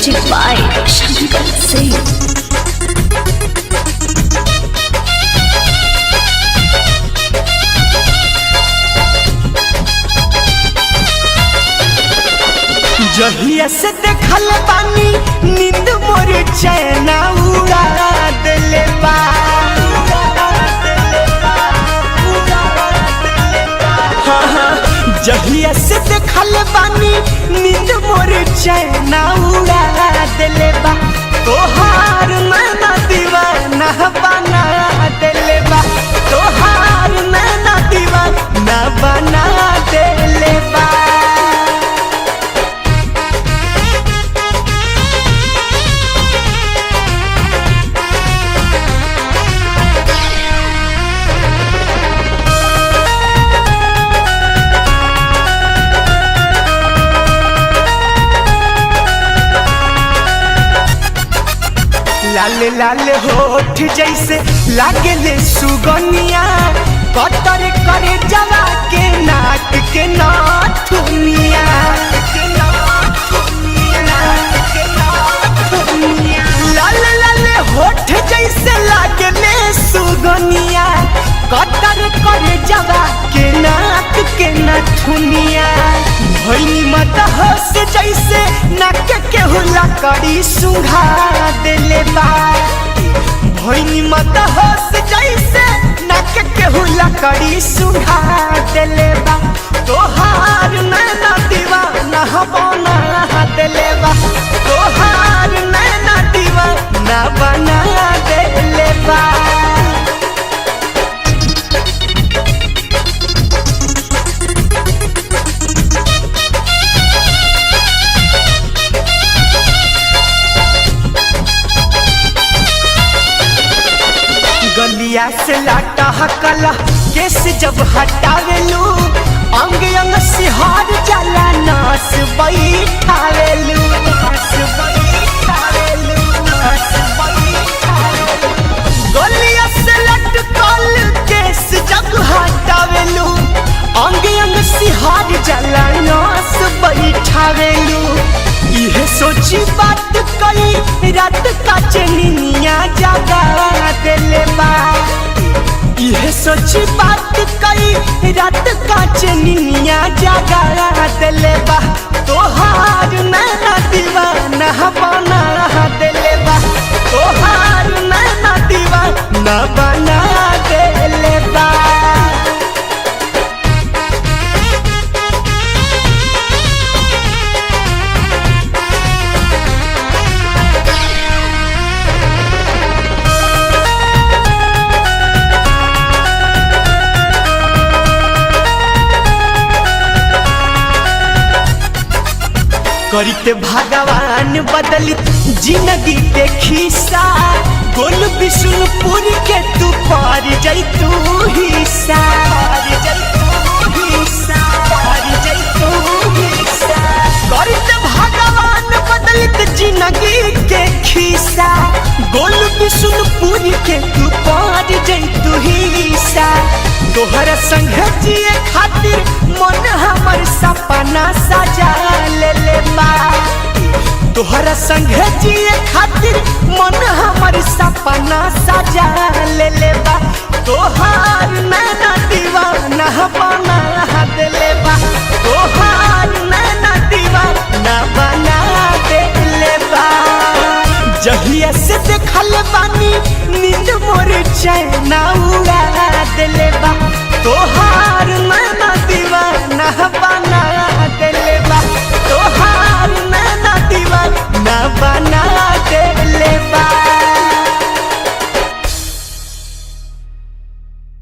Music by Shankar Singh. जहिया से देखल बानी नींद मोर चैना उड़ा देले बा। जहिया से देखल बानी नींद मोर चैना उड़ा देले बा। तोहार नैना दीवाना बना देले बा। तोहार नैना दीवाना बना देले बा। लाल लाल होठ जैसे लागले सुगनिया कतर करे जवा के नाक के नाथुनिया। लाल लाल होठ जैसे लागले सुगनिया कतर करे जवा के नाक के नाथुनिया। भई मत हंस जैसे नाक के हुला करी सुंघा देले बा। भई मत हंस जैसे नाक के हुला करी सुंघा देले बा। तोहार नैना दीवाना बना देले बा। तोहार नैना दीवाना बना देले बा। गलिया से लाटा हकला केस जब हटावेलू अंग अंग सिहार जाला नास बैठावेलू। गलिया से लटकल केस जब हटावेलू अंग अंग सिहार जाला नास बैठावेलू। यह सोची बात कई रात का चनिया जागा देले बा। यह सोची बात कई रात का चनिया जागा देले बा। तोहार नैना दीवाना बना देले बा। तोहार नैना दीवाना बना देले बा। करते भगवान बदलित जिंदगी के खिस्सा गोल विष्णुपुर के तू पार जैतू हिस्सा। करते भगवान बदलित जिंदगी के खिस्सा गोल विष्णुपुर के तू पार जैतू हिस्सा। तोहर संग जिए खातिर मन हमर सपना सजा ले बा। तोहर संग जिए खातिर मन हमर सपना सजा ले बा। तोहार नैना दीवाना बना देले बा। तोहार नैना दीवाना बना देले बा। जहिया से देखल बानी नींद मोर चैना उड़ा